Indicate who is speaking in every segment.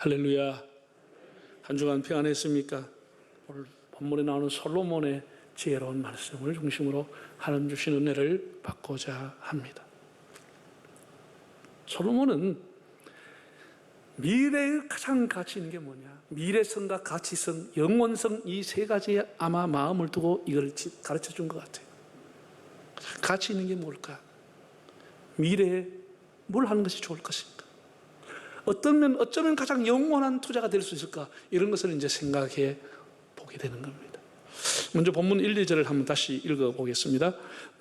Speaker 1: 할렐루야. 한 주간 평안했습니까? 오늘 본문에 나오는 솔로몬의 지혜로운 말씀을 중심으로 하나님 주신 은혜를 받고자 합니다. 솔로몬은 미래의 가장 가치 있는 게 뭐냐? 미래성과 가치성, 영원성, 이 세 가지에 아마 마음을 두고 이걸 가르쳐 준 것 같아요. 가치 있는 게 뭘까? 미래에 뭘 하는 것이 좋을 것인가? 어쩌면 가장 영원한 투자가 될 수 있을까? 이런 것을 이제 생각해 보게 되는 겁니다. 먼저 본문 1, 2절을 한번 다시 읽어보겠습니다.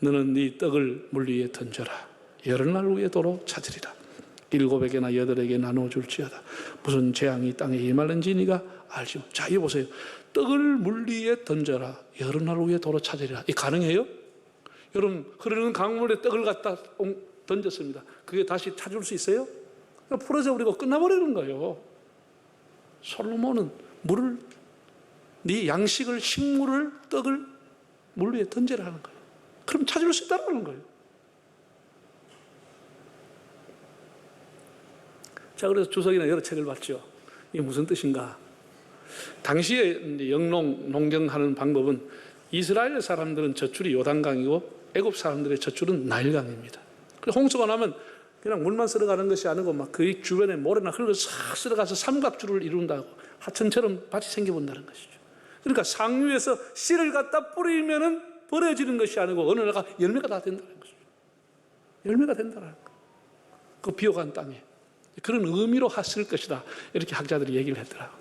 Speaker 1: 너는 네 떡을 물 위에 던져라. 여러 날 후에 도로 찾으리라. 7에게나 8에게 나눠줄지어다. 무슨 재앙이 땅에 임할는지 네가 알지. 자, 이거 보세요. 떡을 물 위에 던져라. 여러 날 후에 도로 찾으리라. 이게 가능해요? 여러분, 흐르는 강물에 떡을 갖다 던졌습니다. 그게 다시 찾을 수 있어요? 풀어져 버리고 끝나버리는 거예요. 솔로몬은 물을, 네 양식을, 식물을, 떡을 물 위에 던지라는 거예요. 그럼 찾을 수 있다는 거예요. 자, 그래서 주석이나 여러 책을 봤죠. 이게 무슨 뜻인가? 당시에 영농, 농경하는 방법은 이스라엘 사람들은 젖줄이 요단강이고 애굽 사람들의 젖줄은 나일강입니다. 그래서 홍수가 나면 그냥 물만 쓸어가는 것이 아니고 막 그 주변에 모래나 그런 거 싹 쓸어가서 삼각줄을 이룬다고 하천처럼 밭이 생겨본다는 것이죠. 그러니까 상류에서 씨를 갖다 뿌리면은 버려지는 것이 아니고 어느 날가 열매가 다 된다는 것이죠. 열매가 된다는 거. 그 비옥한 땅에. 그런 의미로 했을 것이다. 이렇게 학자들이 얘기를 했더라고요.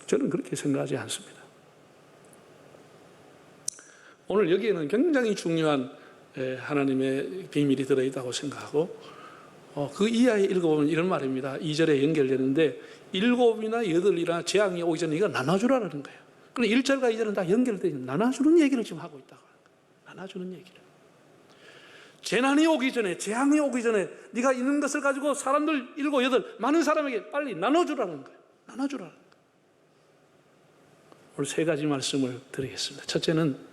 Speaker 1: 저는 그렇게 생각하지 않습니다. 오늘 여기에는 굉장히 중요한 하나님의 비밀이 들어있다고 생각하고 그 이하에 읽어보면 이런 말입니다. 2절에 연결되는데 7이나 8이나 재앙이 오기 전에 이거 나눠주라는 거예요. 그럼 1절과 2절은 다 연결되어 나눠주는 얘기를 지금 하고 있다고. 나눠주는 얘기를. 재난이 오기 전에, 재앙이 오기 전에 네가 있는 것을 가지고 사람들 7, 8 많은 사람에게 빨리 나눠주라는 거예요. 나눠주라는 거예요. 오늘 세 가지 말씀을 드리겠습니다. 첫째는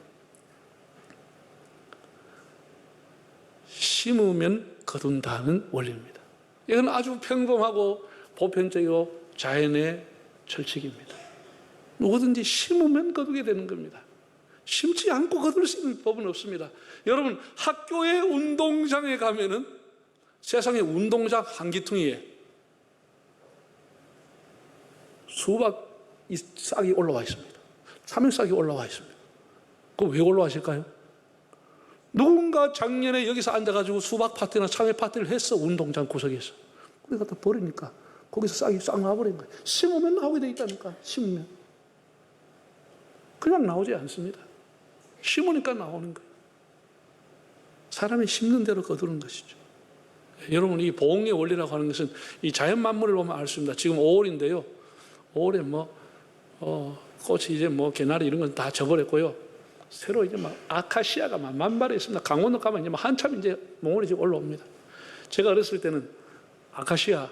Speaker 1: 심으면 거둔다는 원리입니다. 이건 아주 평범하고 보편적이고 자연의 철칙입니다. 누구든지 심으면 거두게 되는 겁니다. 심지 않고 거둘 수 있는 법은 없습니다. 여러분, 학교의 운동장에 가면은 세상의 운동장 한 기퉁이에 수박 싹이 올라와 있습니다. 참외싹이 올라와 있습니다. 그거 왜 올라와실까요? 누군가 작년에 여기서 앉아가지고 수박 파티나 참외 파티를 했어. 운동장 구석에서. 거기 갖다 버리니까 거기서 싹이 싹 나와버린 거예요. 심으면 나오게 돼 있다니까. 심으면 그냥 나오지 않습니다. 심으니까 나오는 거예요. 사람이 심는 대로 거두는 것이죠. 여러분, 이 보응의 원리라고 하는 것은 이 자연 만물을 보면 알 수 있습니다. 지금 5월인데요. 5월에 꽃이 이제 개나리 이런 건 다 져버렸고요. 새로 이제 아카시아가 만발해 있습니다. 강원도 가면 이제 한참 이제 몽골이 지금 올라옵니다. 제가 어렸을 때는 아카시아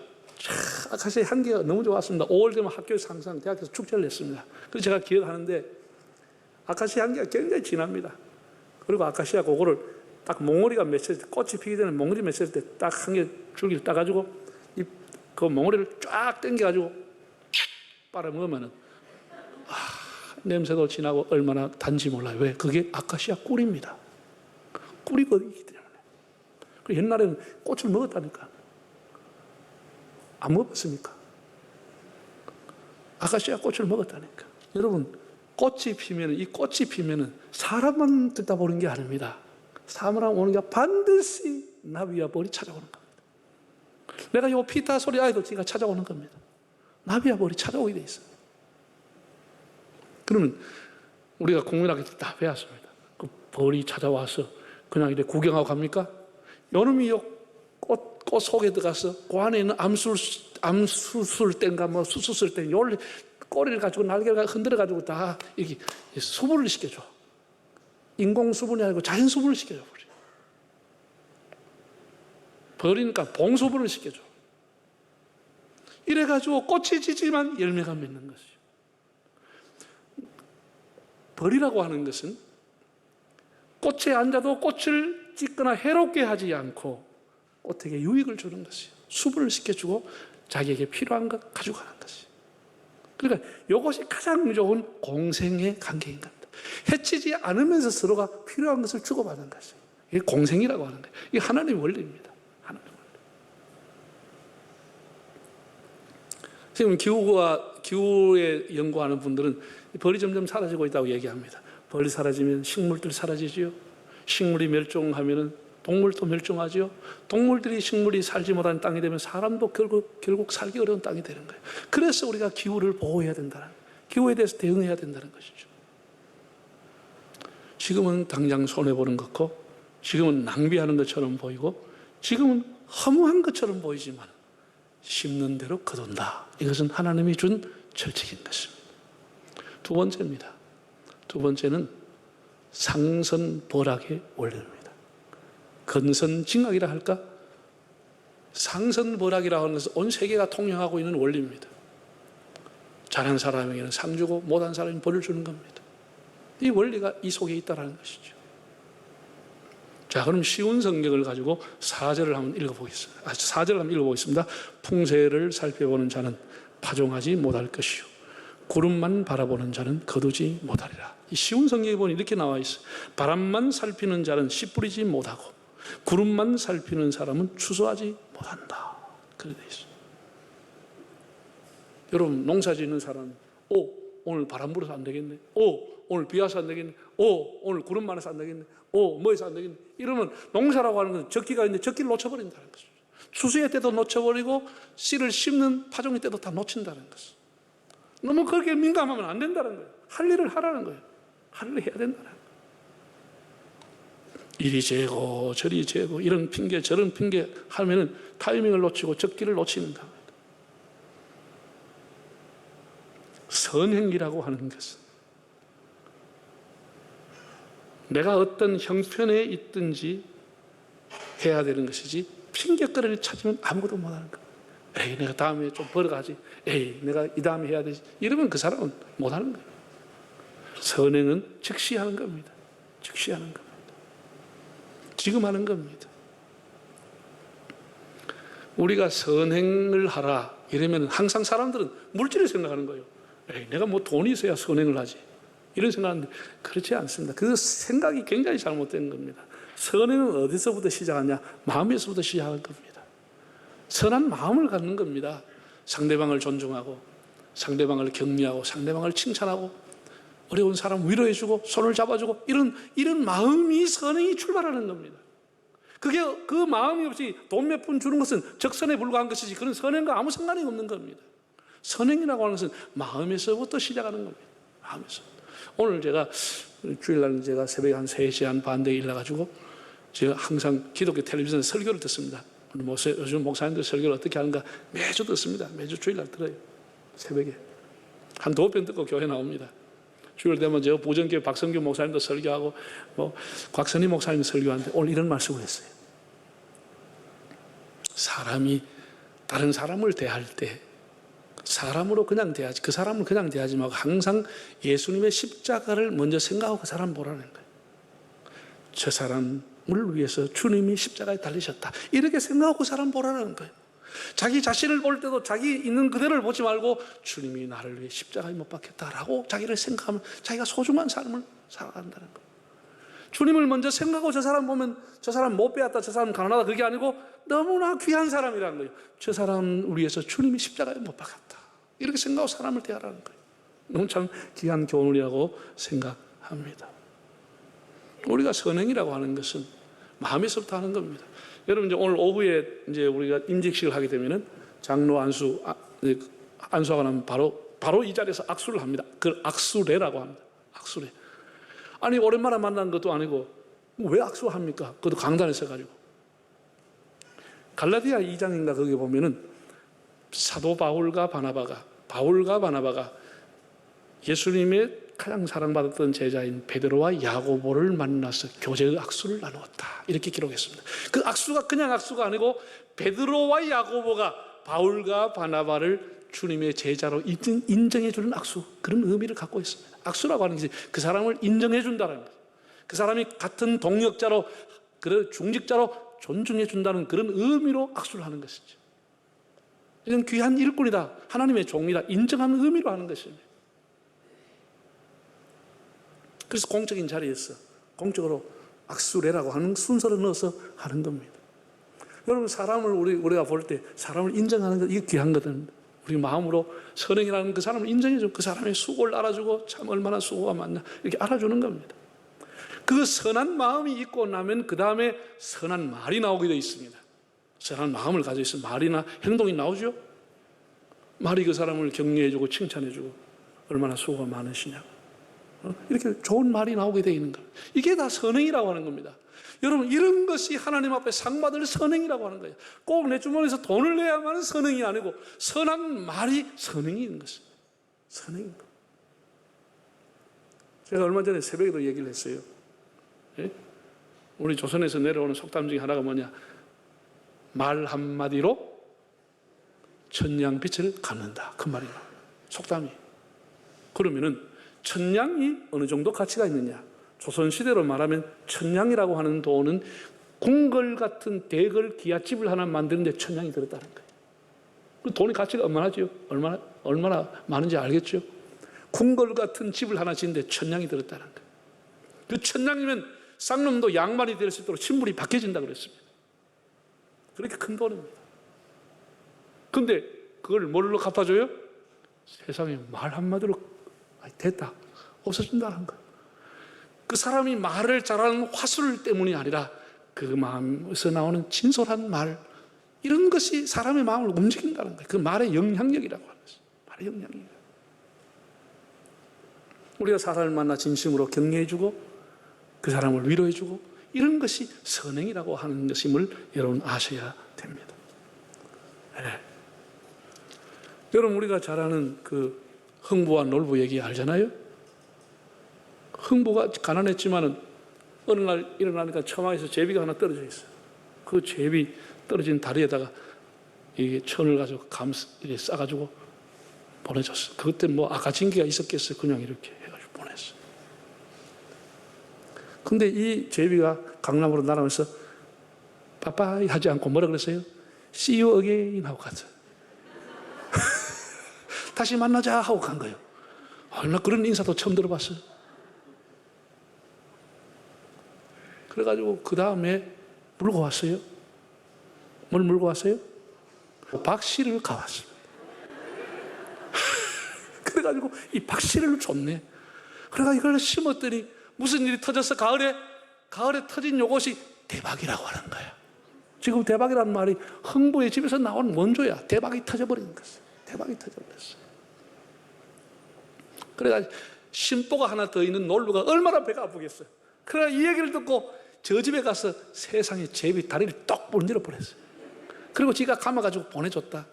Speaker 1: 향기가 너무 좋았습니다. 5월 되면 학교에서 항상 대학에서 축제를 했습니다. 그래서 제가 기억하는데 아카시아 향기가 굉장히 진합니다. 그리고 아카시아 그거를 딱 몽골이가 맺혔을 때, 꽃이 피기 전에 몽골이 맺혔을 때 딱 한 개 줄기를 따가지고 그 몽골이를 쫙 당겨가지고 빨아먹으면은 냄새도 진하고 얼마나 단지 몰라요. 왜? 그게 아카시아 꿀입니다. 꿀이 거기기 때문에. 그리고 옛날에는 꽃을 먹었다니까. 안 먹었습니까? 아카시아 꽃을 먹었다니까. 여러분, 꽃이 피면은 사람만 듣다 보는 게 아닙니다. 사람 오는 게 반드시 나비와 벌이 찾아오는 겁니다. 내가 요 피타 소리 아이도 제가 찾아오는 겁니다. 나비와 벌이 찾아오게 돼 있어요. 그러면 우리가 국민학교 때 다 배웠습니다. 그 벌이 찾아와서 그냥 이렇게 구경하고 갑니까? 요놈이 꽃 속에 들어가서 그 안에 있는 암수술 땐가 수수술 땐 요를 꼬리를 가지고 날개를 흔들어가지고 다 이렇게 수분을 시켜줘. 인공 수분이 아니고 자연 수분을 시켜줘. 벌이니까 봉수분을 시켜줘. 이래가지고 꽃이 지지만 열매가 맺는 것이죠. 벌이라고 하는 것은 꽃에 앉아도 꽃을 찢거나 해롭게 하지 않고 꽃에게 유익을 주는 것이에요. 수분을 시켜주고 자기에게 필요한 것 가지고 가는 것이. 그러니까 이것이 가장 좋은 공생의 관계인 겁니다. 해치지 않으면서 서로가 필요한 것을 주고받는 것이. 이게 공생이라고 하는 거예요. 이게 하나님의 원리입니다. 하나님의 원리. 지금 기후에 연구하는 분들은 벌이 점점 사라지고 있다고 얘기합니다. 벌이 사라지면 식물들 사라지지요. 식물이 멸종하면 동물도 멸종하지요. 동물들이 식물이 살지 못하는 땅이 되면 사람도 결국 살기 어려운 땅이 되는 거예요. 그래서 우리가 기후를 보호해야 된다는, 기후에 대해서 대응해야 된다는 것이죠. 지금은 당장 손해보는 것 같고, 지금은 낭비하는 것처럼 보이고, 지금은 허무한 것처럼 보이지만 심는 대로 거둔다. 이것은 하나님이 준 철칙인 것입니다. 두 번째입니다. 두 번째는 상선벌악의 원리입니다. 건선징악이라 할까? 상선벌악이라고 하는 것은 온 세계가 통용하고 있는 원리입니다. 잘한 사람에게는 상 주고 못한 사람에게는 벌을 주는 겁니다. 이 원리가 이 속에 있다는 것이죠. 자, 그럼 쉬운 성경을 가지고 4절을 한번 읽어보겠습니다. 4절을 한번 읽어보겠습니다. 풍세를 살펴보는 자는 파종하지 못할 것이요 구름만 바라보는 자는 거두지 못하리라. 이 쉬운 성경에 보니 이렇게 나와 있어요. 바람만 살피는 자는 씨 뿌리지 못하고 구름만 살피는 사람은 추수하지 못한다. 그렇게 되어 있어요. 여러분, 농사 짓는 사람, 오늘 바람 불어서 안 되겠네. 오늘 비 와서 안 되겠네. 오늘 구름 많아서 안 되겠네. 뭐해서 안 되겠네. 이러면 농사라고 하는 건 적기가 있는데 적기를 놓쳐버린다는 것이죠. 추수의 때도 놓쳐버리고 씨를 심는 파종의 때도 다 놓친다는 것이죠. 너무 그렇게 민감하면 안 된다는 거예요. 할 일을 하라는 거예요. 할 일을 해야 된다는 거예요. 이리 재고 저리 재고 이런 핑계 저런 핑계 하면은 타이밍을 놓치고 적기를 놓치는 겁니다. 선행이라고 하는 것은 내가 어떤 형편에 있든지 해야 되는 것이지 핑계거리를 찾으면 아무것도 못하는 거예요. 에이, 내가 다음에 좀 벌어가지. 에이, 내가 이 다음에 해야 되지. 이러면 그 사람은 못하는 거예요. 선행은 즉시 하는 겁니다. 즉시 하는 겁니다. 지금 하는 겁니다. 우리가 선행을 하라 이러면 항상 사람들은 물질을 생각하는 거예요. 에이, 내가 뭐 돈이 있어야 선행을 하지. 이런 생각하는데 그렇지 않습니다. 그 생각이 굉장히 잘못된 겁니다. 선행은 어디서부터 시작하냐? 마음에서부터 시작할 겁니다. 선한 마음을 갖는 겁니다. 상대방을 존중하고 상대방을 격려하고 상대방을 칭찬하고 어려운 사람 위로해주고 손을 잡아주고 이런 마음이 선행이 출발하는 겁니다. 그게 그 마음이 없이 돈 몇 푼 주는 것은 적선에 불과한 것이지 그런 선행과 아무 상관이 없는 겁니다. 선행이라고 하는 것은 마음에서부터 시작하는 겁니다. 마음에서. 오늘 제가 주일날 제가 새벽에 한 3시 한 반대에 일어나가지고 제가 항상 기독교 텔레비전 설교를 듣습니다. 요즘 목사님들 설교를 어떻게 하는가 매주 듣습니다. 매주 주일날 들어요. 새벽에 한 2편 듣고 교회 나옵니다. 주일 되면 제가 부전교회 박성규 목사님도 설교하고 곽선희 목사님 설교하는데 오늘 이런 말씀을 했어요. 사람이 다른 사람을 대할 때 사람으로 그냥 대하지, 그 사람을 그냥 대하지 말고 항상 예수님의 십자가를 먼저 생각하고 그 사람 보라는 거예요. 저 사람을 위해서 주님이 십자가에 달리셨다. 이렇게 생각하고 그 사람 보라는 거예요. 자기 자신을 볼 때도 자기 있는 그대를 보지 말고 주님이 나를 위해 십자가에 못 박혔다라고 자기를 생각하면 자기가 소중한 삶을 살아간다는 거예요. 주님을 먼저 생각하고 저 사람 보면 저 사람 못 배웠다, 저 사람 가난하다 그게 아니고 너무나 귀한 사람이라는 거예요. 저 사람을 위해서 주님이 십자가에 못 박았다. 이렇게 생각하고 사람을 대하라는 거예요. 너무 참 귀한 교훈이라고 생각합니다. 우리가 선행이라고 하는 것은 마음에서부터 하는 겁니다. 여러분, 이제 오늘 오후에 이제 우리가 임직식을 하게 되면은 장로 안수하고 나면 바로 이 자리에서 악수를 합니다. 그걸 악수례라고 합니다. 악수례. 아니, 오랜만에 만난 것도 아니고 왜 악수합니까? 그것도 강단에서 가지고. 갈라디아 2장인가 거기 보면은 사도 바울과 바나바가 예수님의 가장 사랑받았던 제자인 베드로와 야고보를 만나서 교제의 악수를 나누었다. 이렇게 기록했습니다. 그 악수가 그냥 악수가 아니고 베드로와 야고보가 바울과 바나바를 주님의 제자로 인정해 주는 악수, 그런 의미를 갖고 있습니다. 악수라고 하는 것이 그 사람을 인정해 준다는 거예요. 그 사람이 같은 동역자로, 중직자로 존중해 준다는 그런 의미로 악수를 하는 것이죠. 이건 귀한 일꾼이다, 하나님의 종이다 인정하는 의미로 하는 것입니다. 그래서 공적인 자리에서 공적으로 악수례라고 하는 순서를 넣어서 하는 겁니다. 여러분, 사람을 우리가 볼 때 사람을 인정하는 것, 이게 귀한 거든. 우리 마음으로 선행이라는 그 사람을 인정해주고 그 사람의 수고를 알아주고 참 얼마나 수고가 많나 이렇게 알아주는 겁니다. 그 선한 마음이 있고 나면 그 다음에 선한 말이 나오게 되어 있습니다. 선한 마음을 가지고 있으면 말이나 행동이 나오죠. 말이 그 사람을 격려해주고 칭찬해주고 얼마나 수고가 많으시냐고 이렇게 좋은 말이 나오게 되어 있는 거예요. 이게 다 선행이라고 하는 겁니다. 여러분, 이런 것이 하나님 앞에 상받을 선행이라고 하는 거예요. 꼭 내 주머니에서 돈을 내야만 선행이 아니고 선한 말이 선행인 것입니다. 선행인 것. 제가 얼마 전에 새벽에도 얘기를 했어요. 예? 우리 조선에서 내려오는 속담 중에 하나가 뭐냐, 말 한마디로 천냥빛을 갚는다, 그 말이 나와요. 속담이. 그러면은 천냥이 어느 정도 가치가 있느냐, 조선시대로 말하면 천냥이라고 하는 돈은 궁궐 같은 대궐 기와집을 하나 만드는데 천냥이 들었다는 거예요. 그 돈의 가치가 얼마나죠? 얼마나 많은지 알겠죠? 궁궐 같은 집을 하나 짓는데 천냥이 들었다는 거예요. 그 천냥이면 쌍놈도 양말이 될 수 있도록 신분이 바뀌어진다 그랬습니다. 그렇게 큰 돈입니다. 근데 그걸 뭘로 갚아줘요? 세상에 말 한마디로 됐다, 없어진다는 거예요. 그 사람이 말을 잘하는 화술 때문이 아니라 그 마음에서 나오는 진솔한 말, 이런 것이 사람의 마음을 움직인다는 거예요. 그 말의 영향력이라고 하는 것이죠. 말의 영향력. 우리가 사람을 만나 진심으로 격려해주고 그 사람을 위로해주고 이런 것이 선행이라고 하는 것임을 여러분 아셔야 됩니다. 네. 여러분, 우리가 잘 아는 그 흥부와 놀부 얘기 알잖아요. 흥부가 가난했지만은 어느 날 일어나니까 처마에서 제비가 하나 떨어져 있어요. 그 제비 떨어진 다리에다가 이 천을 가지고 이렇게 싸가지고 보내줬어요. 그때 뭐 아가진기가 있었겠어요. 그냥 이렇게 해가지고 보냈어요. 근데 이 제비가 강남으로 날아오면서 빠빠이 하지 않고 뭐라 그랬어요? See you again 하고 갔어요. 다시 만나자 하고 간 거예요. 나 그런 인사도 처음 들어봤어요. 그래가지고 그 다음에 물고 왔어요. 뭘 물고 왔어요? 박씨를 가왔습니다. 그래가지고 이 박씨를 줬네. 그래가 이걸 심었더니 무슨 일이 터졌어? 가을에 터진 요것이 대박이라고 하는 거야. 지금 대박이라는 말이 흥부의 집에서 나온 원조야. 대박이 터져버린 것이야. 대박이 터져버렸어. 그래가지고 심보가 하나 더 있는 놀부가 얼마나 배가 아프겠어요. 그래가 이 얘기를 듣고 저 집에 가서 세상에 제비 다리를 떡 문질러 버렸어요. 그리고 지가 감아가지고 보내줬다.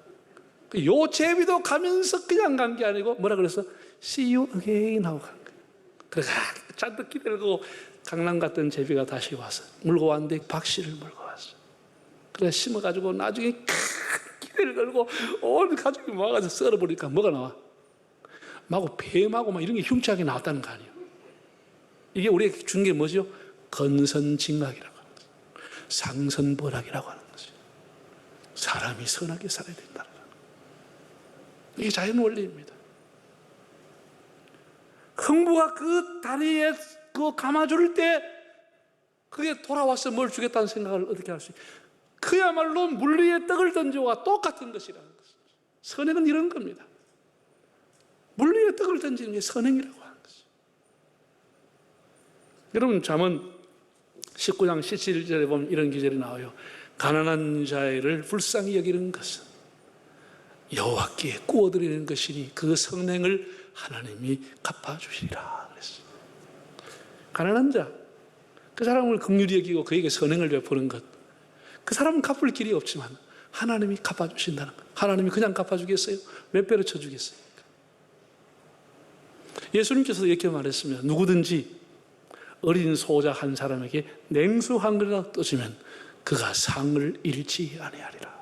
Speaker 1: 요 제비도 가면서 그냥 간 게 아니고 뭐라 그랬어? See you again 하고 간 거예요. 그래서 잔뜩 기다리고 강남 갔던 제비가 다시 와서 물고 왔는데 박씨를 물고 왔어. 그래 심어가지고 나중에 기대를 걸고 온 가족이 모아가지고 썰어버리니까 뭐가 나와? 마구 뱀하고 막 이런 게 흉측하게 나왔다는 거 아니에요. 이게 우리에게 준 게 뭐죠? 건선징악이라고 하는 거죠. 상선벌악이라고 하는 거죠. 사람이 선하게 살아야 된다는 거예요. 이게 자연 원리입니다. 흥부가 그 다리에 그거 감아줄 때 그게 돌아와서 뭘 주겠다는 생각을 어떻게 할 수 있어요? 그야말로 물 위에 떡을 던지와 똑같은 것이라는 것이죠. 선행은 이런 겁니다. 물 위에 떡을 던지는 게 선행이라고 하는 것이죠. 여러분, 잠언 19장 17절에 보면 이런 기절이 나와요. 가난한 자를 불쌍히 여기는 것은 여호와께 구워드리는 것이니 그 성냉을 하나님이 갚아주시리라 그랬어요. 가난한 자, 그 사람을 긍휼히 여기고 그에게 선행을 베푸는 것, 그 사람은 갚을 길이 없지만 하나님이 갚아주신다는 것. 하나님이 그냥 갚아주겠어요? 몇 배로 쳐주겠어요? 예수님께서도 이렇게 말했습니다. 누구든지 어린 소자 한 사람에게 냉수 한 그릇 떠주면 그가 상을 잃지 아니하리라.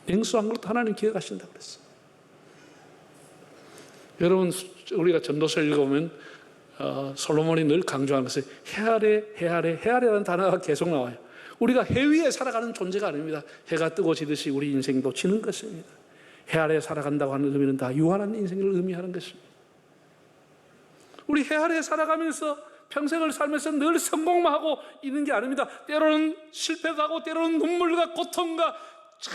Speaker 1: 냉수 한 그릇 하나님 기억하신다고 그랬어요. 여러분, 우리가 전도서를 읽어보면 솔로몬이 늘 강조하는 것은 헤아레, 헤아레, 헤아레라는 단어가 계속 나와요. 우리가 해 위에 살아가는 존재가 아닙니다. 해가 뜨고 지듯이 우리 인생도 지는 것입니다. 해 아래 살아간다고 하는 의미는 다 유한한 인생을 의미하는 것입니다. 우리 해 아래 살아가면서 평생을 살면서 늘 성공만 하고 있는 게 아닙니다. 때로는 실패도 하고 때로는 눈물과 고통과 참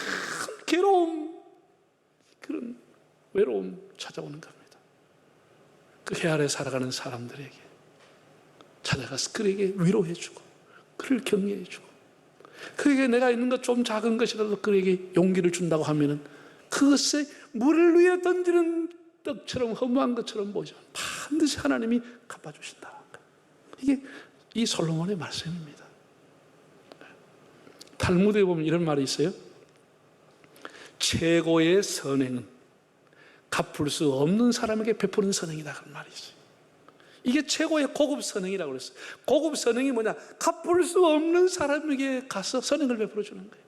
Speaker 1: 괴로움, 그런 외로움 찾아오는 겁니다. 그 해 아래 살아가는 사람들에게 찾아가서 그에게 위로해주고 그를 격려해주고 그에게 내가 있는 것 좀 작은 것이라도 그에게 용기를 준다고 하면은 그것에 물을 위에 던지는 떡처럼 허무한 것처럼 보이지만 반드시 하나님이 갚아주신다. 이게 이 솔로몬의 말씀입니다. 탈무드에 보면 이런 말이 있어요. 최고의 선행은 갚을 수 없는 사람에게 베푸는 선행이다. 그런 말이 있어요. 이게 최고의 고급 선행이라고 그랬어요. 고급 선행이 뭐냐? 갚을 수 없는 사람에게 가서 선행을 베풀어 주는 거예요.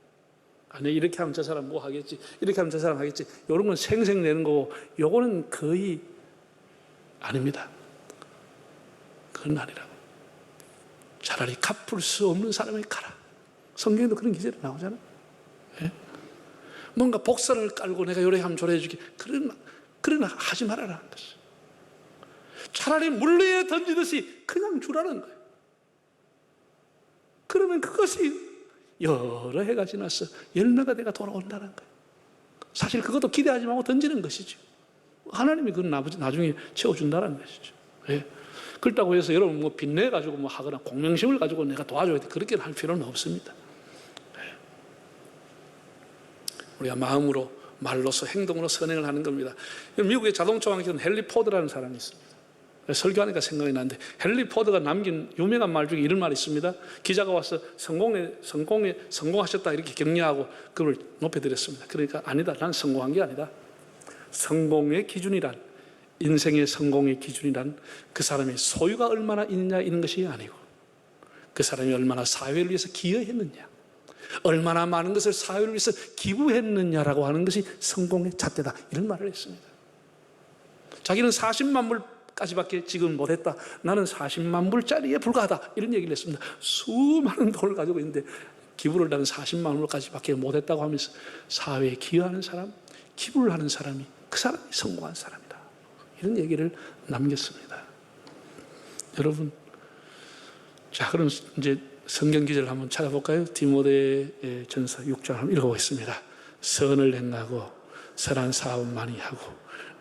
Speaker 1: 아니, 이렇게 하면 저 사람 뭐 하겠지, 이렇게 하면 저 사람 하겠지. 이런 건 생색내는 거고, 요거는 거의 아닙니다. 그건 아니라고. 차라리 갚을 수 없는 사람에게 가라. 성경에도 그런 기절이 나오잖아요. 예? 뭔가 복선을 깔고 내가 요래 하면 저래 해주게. 그러나 하지 말아라는 것이에요. 차라리 물 위에 던지듯이 그냥 주라는 거예요. 그러면 그것이 여러 해가 지나서 열매가 내가 돌아온다는 거예요. 사실 그것도 기대하지 말고 던지는 것이죠. 하나님이 그건 나중에 채워준다는 것이죠. 예. 그렇다고 해서 여러분 뭐 빚내가지고 뭐 하거나 공명심을 가지고 내가 도와줘야 돼. 그렇게 할 필요는 없습니다. 예. 우리가 마음으로, 말로서, 행동으로 선행을 하는 겁니다. 미국의 자동차 왕이던 헨리 포드라는 사람이 있습니다. 설교하니까 생각이 나는데 헨리 포드가 남긴 유명한 말 중에 이런 말이 있습니다. 기자가 와서 성공하셨다 이렇게 격려하고 그걸 높여드렸습니다. 그러니까 아니다, 난 성공한 게 아니다. 성공의 기준이란, 인생의 성공의 기준이란 그 사람의 소유가 얼마나 있느냐 이런 것이 아니고 그 사람이 얼마나 사회를 위해서 기여했느냐, 얼마나 많은 것을 사회를 위해서 기부했느냐라고 하는 것이 성공의 잣대다, 이런 말을 했습니다. 자기는 40만 불까지밖에 지금 못했다. 나는 40만 불짜리에 불과하다. 이런 얘기를 했습니다. 수많은 돈을 가지고 있는데 기부를 나는 40만 불까지밖에 못했다고 하면서 사회에 기여하는 사람, 기부를 하는 사람이 그 사람이 성공한 사람이다. 이런 얘기를 남겼습니다. 여러분, 자, 그럼 이제 성경 기절을 한번 찾아볼까요? 디모데 전서 6장 한번 읽어보겠습니다. 선을 행하고 선한 사업 많이 하고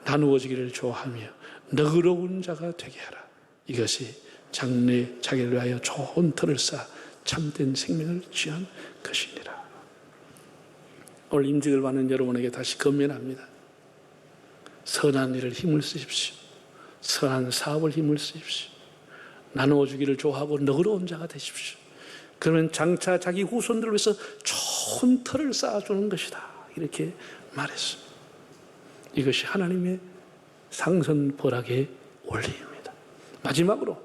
Speaker 1: 나누어지기를 좋아하며 너그러운 자가 되게 하라. 이것이 장래 자기를 위하여 좋은 터를 쌓아 참된 생명을 취한 것이니라. 오늘 임직을 받는 여러분에게 다시 건면합니다. 선한 일을 힘을 쓰십시오. 선한 사업을 힘을 쓰십시오. 나누어주기를 좋아하고 너그러운 자가 되십시오. 그러면 장차 자기 후손들을 위해서 좋은 터를 쌓아주는 것이다. 이렇게 말했습니다. 이것이 하나님의 상선벌학의 원리입니다. 마지막으로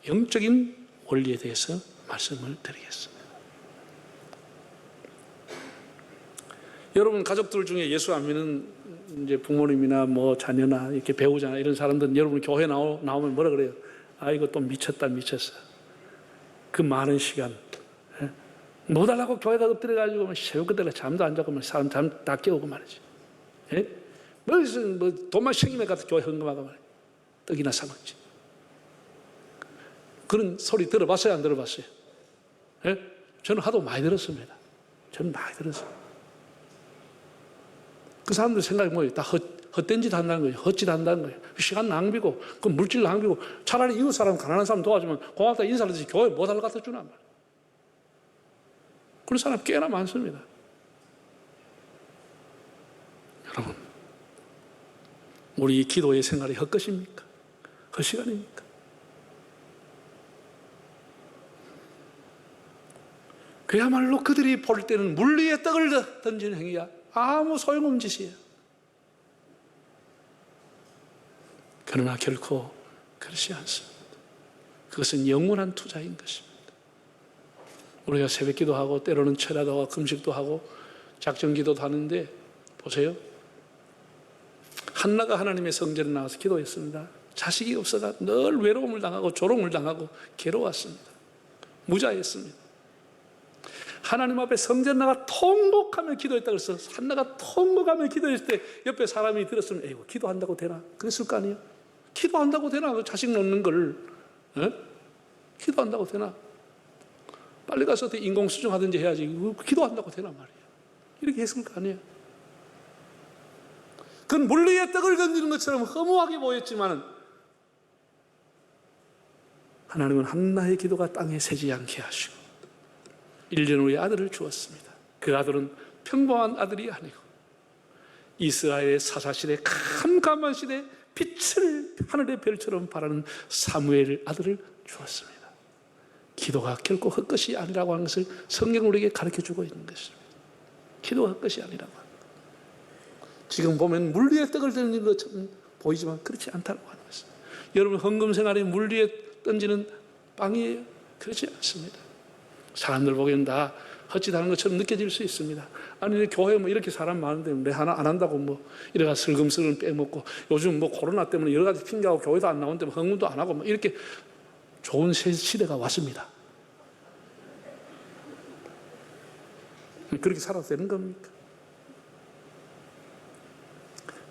Speaker 1: 영적인 원리에 대해서 말씀을 드리겠습니다. 여러분 가족들 중에 예수 안 믿는 이제 부모님이나 뭐 자녀나 이렇게 배우자나 이런 사람들은 여러분 교회 나오면 뭐라 그래요? 아, 이거 또 미쳤다, 미쳤어. 그 많은 시간 뭐 달라고 교회다 엎드려가지고 새우그대로 잠도 안 자고 사람 잠 다 깨우고 말이지. 예? 뭐 돈만 생김에 가서 교회 헌금하고 말이야. 떡이나 사 먹지. 그런 소리 들어봤어요, 안 들어봤어요? 예? 저는 하도 많이 들었습니다. 저는 많이 들었어요. 그 사람들 생각이 뭐예요? 다 헛된 짓 한다는 거예요. 헛짓 한다는 거예요. 시간 낭비고, 그 물질 낭비고, 차라리 이웃 사람, 가난한 사람 도와주면 고맙다 인사를 하지 교회 뭐 달라고 갖다 주나 말이에요. 그런 사람 꽤나 많습니다. 여러분, 우리 기도의 생활이 헛것입니까? 헛시간입니까? 그야말로 그들이 볼 때는 물 위에 떡을 던지는 행위야. 아무 소용없는 짓이에요. 그러나 결코 그렇지 않습니다. 그것은 영원한 투자인 것입니다. 우리가 새벽 기도하고 때로는 철야도 하고 금식도 하고 작정 기도도 하는데 보세요. 한나가 하나님의 성전에 나와서 기도했습니다. 자식이 없어가 늘 외로움을 당하고 조롱을 당하고 괴로웠습니다. 무자했습니다. 하나님 앞에 성전 나가 통곡하며 기도했다 그래서 한나가 통곡하며 기도했을 때 옆에 사람이 들었으면 에이구 기도한다고 되나? 그랬을 거 아니에요? 기도한다고 되나? 그 자식 놓는 걸 기도한다고 되나? 빨리 가서 인공수정 하든지 해야지 기도한다고 되나 말이에요. 이렇게 했을 거 아니에요? 그건 물 위에 떡을 던지는 것처럼 허무하게 보였지만 하나님은 한나의 기도가 땅에 새지 않게 하시고 1년 후에 아들을 주었습니다. 그 아들은 평범한 아들이 아니고 이스라엘의 사사시대 캄캄한 시대에 빛을 하늘의 별처럼 바라는 사무엘 아들을 주었습니다. 기도가 결코 헛것이 아니라고 하는 것을 성경은 우리에게 가르쳐주고 있는 것입니다. 기도가 헛것이 아니라고 합니다. 지금 보면 물 위에 떡을 던지는 것처럼 보이지만 그렇지 않다고 하는 것입니다. 여러분 헌금 생활이 물 위에 던지는 빵이에요? 그렇지 않습니다. 사람들 보기에는 다 헛짓하는 것처럼 느껴질 수 있습니다. 아니 교회 뭐 이렇게 사람 많은데 내 하나 안 한다고 뭐 이래가 슬금슬금 빼먹고 요즘 뭐 코로나 때문에 여러 가지 핑계하고 교회도 안 나오는데 뭐 헌금도 안 하고 뭐 이렇게 좋은 시대가 왔습니다. 그렇게 살아도 되는 겁니까?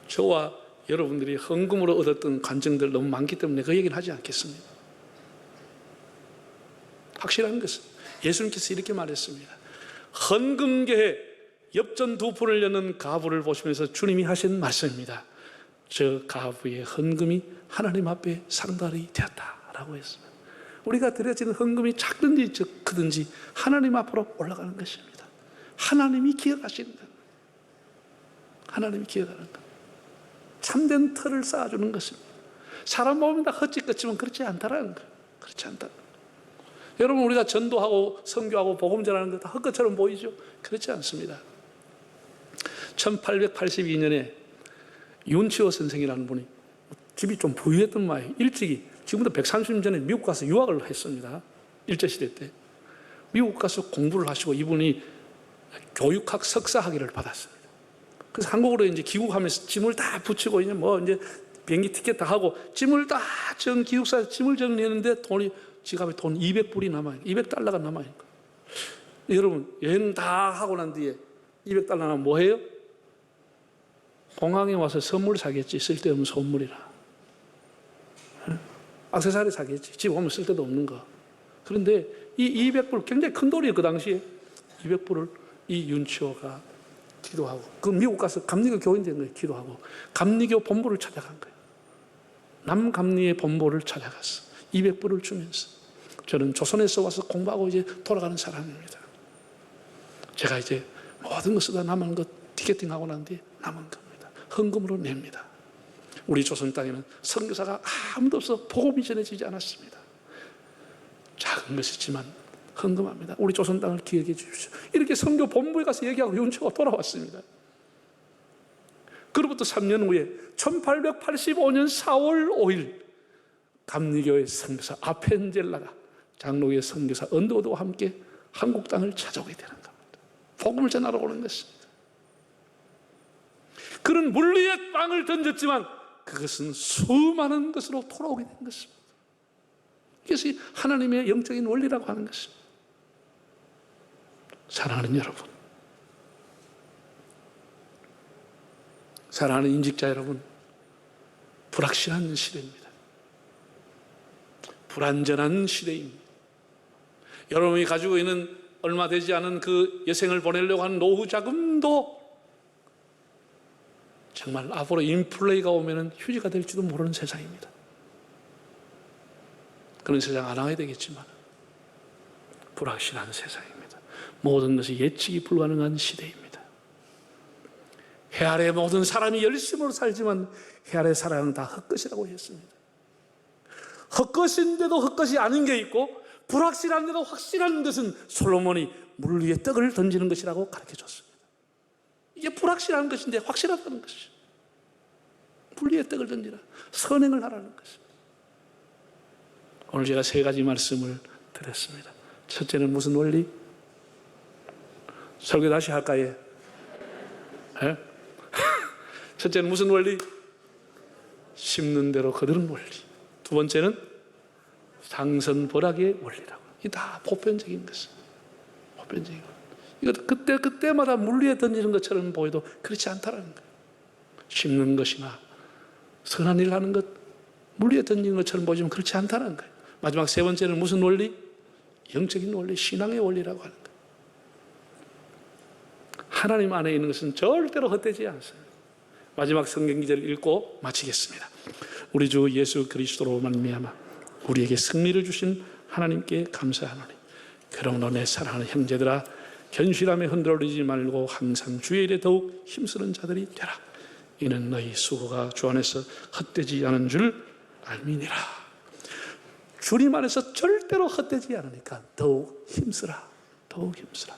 Speaker 1: 저와 여러분들이 헌금으로 얻었던 간증들 너무 많기 때문에 그 얘기는 하지 않겠습니다. 확실한 것은 예수님께서 이렇게 말했습니다. 헌금계에 엽전 2푼을 여는 가부를 보시면서 주님이 하신 말씀입니다. 저 가부의 헌금이 하나님 앞에 상달이 되었다라고 했습니다. 우리가 드려지는 헌금이 작든지 크든지 하나님 앞으로 올라가는 것입니다. 하나님이 기억하시는 것. 하나님이 기억하는 것. 참된 털을 쌓아주는 것입니다. 사람 보면 다 헛짓같지만 그렇지 않다라는 거예요. 그렇지 않다. 여러분 우리가 전도하고 선교하고 복음 전하는 것 다 헛것처럼 보이죠? 그렇지 않습니다. 1882년에 윤치호 선생이라는 분이 집이 좀 부유했던 모양이에요. 일찍이 지금부터 130년 전에 미국 가서 유학을 했습니다. 일제시대 때 미국 가서 공부를 하시고 이분이 교육학 석사 학위를 받았습니다. 그래서 한국으로 이제 귀국하면서 짐을 다 붙이고 이제 뭐 이제 비행기 티켓 다 하고 짐을 다 기숙사에서 짐을 정리했는데 지갑에 돈 200불이 남아요. 200달러가 남아요. 여러분 여행 다 하고 난 뒤에 200달러 나면 뭐 해요? 공항에 와서 선물 사겠지. 쓸데없는 선물이라. 액세서리 사겠지. 집 오면 쓸데도 없는 거. 그런데 이 200불 굉장히 큰 돈이에요. 그 당시에 200불을 이 윤치호가 기도하고 그 미국 가서 감리교 교인 된 거예요. 기도하고 감리교 본부를 찾아간 거예요. 남감리의 본부를 찾아갔어. 200불을 주면서 저는 조선에서 와서 공부하고 이제 돌아가는 사람입니다. 제가 이제 모든 것을 다 남은 것 티켓팅하고 난 뒤에 남은 겁니다. 헌금으로 냅니다. 우리 조선 땅에는 선교사가 아무도 없어 복음이 전해지지 않았습니다. 작은 것이지만 헌금합니다. 우리 조선 땅을 기억해 주십시오. 이렇게 선교 본부에 가서 얘기하고 윤초가 돌아왔습니다. 그로부터 3년 후에 1885년 4월 5일 감리교의 선교사 아펜젤라가 장로교의 선교사 언더우드와 함께 한국 땅을 찾아오게 되는 겁니다. 복음을 전하러 오는 것입니다. 그는 물 위에 빵을 던졌지만 그것은 수많은 것으로 돌아오게 된 것입니다. 이것이 하나님의 영적인 원리라고 하는 것입니다. 사랑하는 여러분, 사랑하는 인직자 여러분, 불확실한 시대입니다. 불안전한 시대입니다. 여러분이 가지고 있는 얼마 되지 않은 그 여생을 보내려고 하는 노후 자금도 정말 앞으로 인플레이가 오면 휴지가 될지도 모르는 세상입니다. 그런 세상 안 와야 되겠지만 불확실한 세상입니다. 모든 것이 예측이 불가능한 시대입니다. 해 아래 모든 사람이 열심으로 살지만 해 아래 사랑은 다 헛것이라고 했습니다. 헛것인데도 헛것이 아닌 게 있고 불확실한데도 확실한 것은 솔로몬이 물 위에 떡을 던지는 것이라고 가르쳐줬습니다. 이게 불확실한 것인데 확실하다는 것이죠. 물 위에 떡을 던지라. 선행을 하라는 것입니다. 오늘 제가 3가지 말씀을 드렸습니다. 첫째는 무슨 원리? 설교 다시 할까요? 네? 첫째는 무슨 원리? 심는 대로 거두는 원리. 두 번째는 상선벌악의 원리라고. 이게 다 보편적인 것입니다. 보편적인 것. 이거 그때마다 물리에 던지는 것처럼 보여도 그렇지 않다라는 거예요. 심는 것이나 선한 일을 하는 것, 물리에 던지는 것처럼 보이지만 그렇지 않다는 거예요. 마지막 세 번째는 무슨 원리? 영적인 원리, 신앙의 원리라고 하는 거예요. 하나님 안에 있는 것은 절대로 헛되지 않습니다. 마지막 성경 기절을 읽고 마치겠습니다. 우리 주 예수 그리스도로 말미암아 우리에게 승리를 주신 하나님께 감사하노니 그러므로 내 사랑하는 형제들아 견실함에 흔들리지 말고 항상 주의 일에 더욱 힘쓰는 자들이 되라. 이는 너희 수고가 주 안에서 헛되지 않은 줄 알미니라. 주님 안에서 절대로 헛되지 않으니까 더욱 힘쓰라. 더욱 힘쓰라.